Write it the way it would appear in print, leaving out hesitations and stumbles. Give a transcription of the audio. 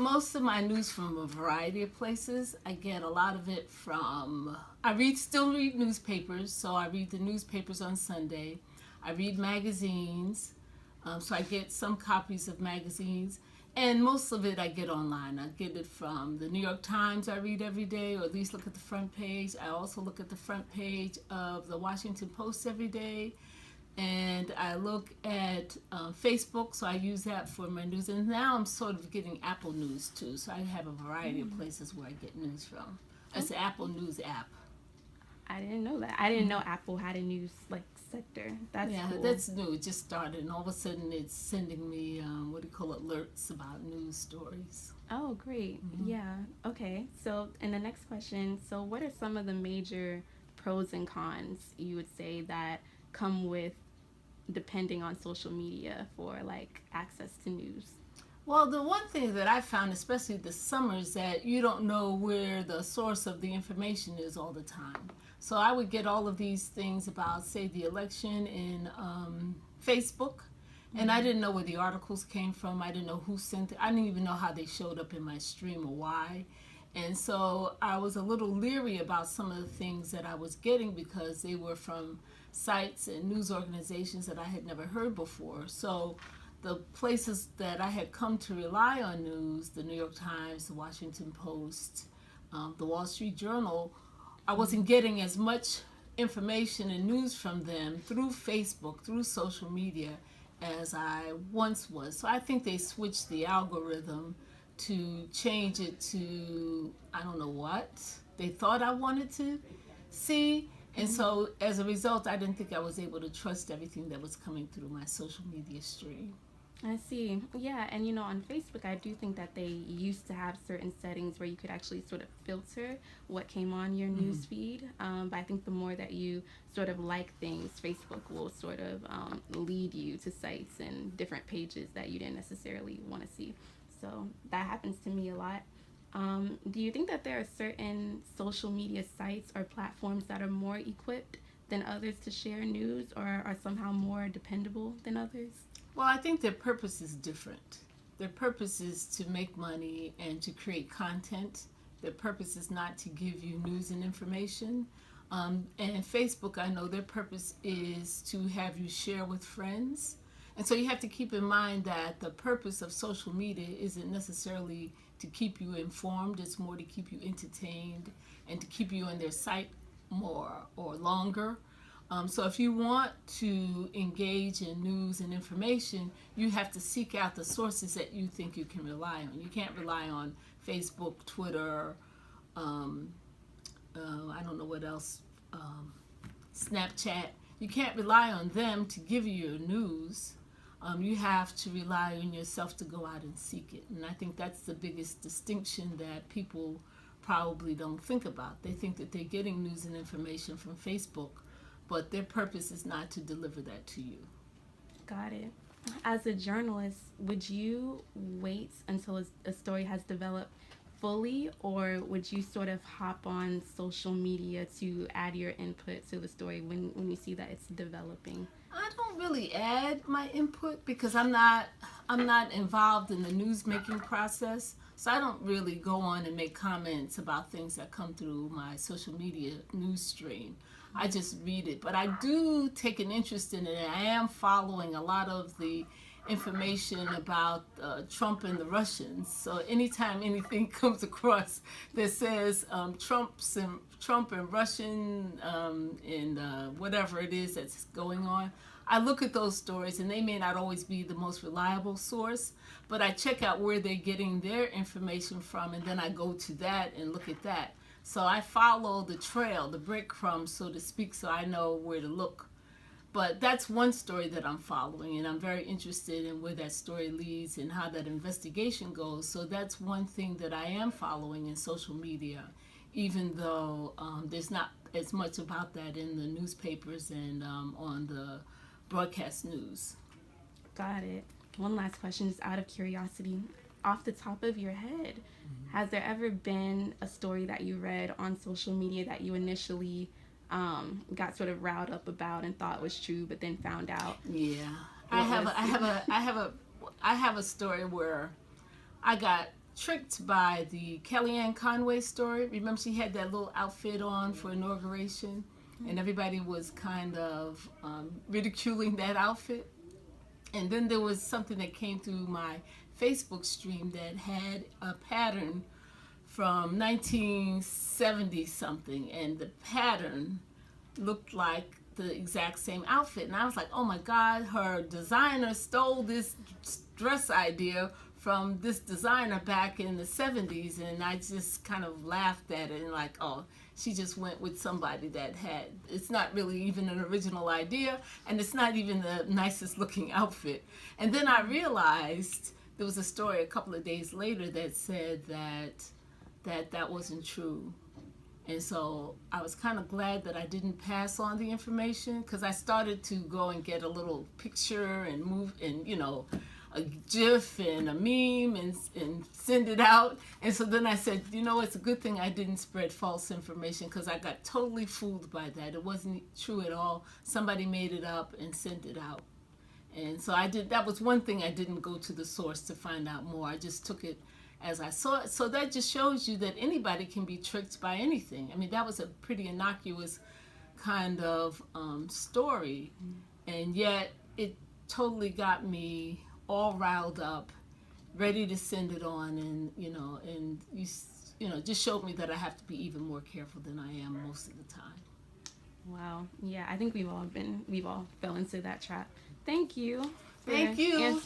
Most of my news from a variety of places. I get a lot of it from, still read newspapers, so I read the newspapers on Sunday. I read magazines, so I get some copies of magazines. And most of it I get online. I get it from the New York Times I read every day, or at least look at the front page. I also look at the front page of the Washington Post every day. And I look at Facebook, so I use that for my news. And now I'm sort of getting Apple News too, so I have a variety of places where I get news from. It's the Apple News app. I didn't know that. I didn't know Apple had a news like sector. That's cool. That's new. It just started, and all of a sudden it's sending me what do you call alerts about news stories. Oh, great. Yeah. Okay. So, in the next question, so what are some of the major pros and cons you would say that come with depending on social media for like access to news? Well, the one thing that I found, especially this summer, is that you don't know where the source of the information is all the time. So I would get all of these things about, say, the election in Facebook, and I didn't know where the articles came from. I didn't know who sent it. I didn't even know how they showed up in my stream or why. And so I was a little leery about some of the things that I was getting because they were from sites and news organizations that I had never heard before. So the places that I had come to rely on news, the New York Times, the Washington Post, the Wall Street Journal, I wasn't getting as much information and news from them through Facebook, through social media, as I once was. So I think they switched the algorithm to change it to, I don't know what they thought I wanted to see. And so as a result, I didn't think I was able to trust everything that was coming through my social media stream. I see. Yeah, and on Facebook, I do think that they used to have certain settings where you could actually sort of filter what came on your news feed. But I think the more that you sort of like things, Facebook will sort of lead you to sites and different pages that you didn't necessarily want to see. So that happens to me a lot. Do you think that there are certain social media sites or platforms that are more equipped than others to share news, or are somehow more dependable than others? Well, I think their purpose is different. Their purpose is to make money and to create content. Their purpose is not to give you news and information. And Facebook, I know their purpose is to have you share with friends. And so you have to keep in mind that the purpose of social media isn't necessarily to keep you informed. It's more to keep you entertained and to keep you on their site more or longer. So if you want to engage in news and information, you have to seek out the sources that you think you can rely on. You can't rely on Facebook, Twitter, I don't know what else, Snapchat. You can't rely on them to give you your news. You have to rely on yourself to go out and seek it. And I think that's the biggest distinction that people probably don't think about. They think that they're getting news and information from Facebook, but their purpose is not to deliver that to you. Got it. As a journalist, would you wait until a story has developed fully, or would you sort of hop on social media to add your input to the story when you see that it's developing? I don't really add my input because I'm not involved in the news making process. So I don't really go on and make comments about things that come through my social media news stream. I just read it. But I do take an interest in it. And I am following a lot of the information about Trump and the Russians. So anytime anything comes across that says Trump and Russian and whatever it is that's going on, I look at those stories, and they may not always be the most reliable source, but I check out where they're getting their information from, and then I go to that and look at that. So I follow the trail, the breadcrumbs, so to speak, so I know where to look. But that's one story that I'm following, and I'm very interested in where that story leads and how that investigation goes. So that's one thing that I am following in social media, even though there's not as much about that in the newspapers and on the broadcast news. Got it. One last question, just out of curiosity. Off the top of your head, has there ever been a story that you read on social media that you initially got sort of riled up about and thought was true, but then found out? Yeah, I have a story where I got tricked by the Kellyanne Conway story. Remember, she had that little outfit on for inauguration, and everybody was kind of ridiculing that outfit. And then there was something that came through my Facebook stream that had a pattern from 1970 something, and the pattern looked like the exact same outfit. And I was like, oh my God, her designer stole this dress idea from this designer back in the 70s. And I just kind of laughed at it and like, oh, she just went with somebody that had, it's not really even an original idea, and it's not even the nicest looking outfit. And then I realized there was a story a couple of days later that said that wasn't true. And so I was kind of glad that I didn't pass on the information, because I started to go and get a little picture and move and, you know, a GIF and a meme and send it out. And so then I said, you know, it's a good thing I didn't spread false information, because I got totally fooled by that. It wasn't true at all. Somebody made it up and sent it out. And so I did. That was one thing I didn't go to the source to find out more. I just took it as I saw it. So that just shows you that anybody can be tricked by anything. I mean, that was a pretty innocuous kind of story, and yet it totally got me all riled up, ready to send it on, and you know, just showed me that I have to be even more careful than I am most of the time. Wow. Yeah, I think we've all fell into that trap. Thank you. Thank you. Answering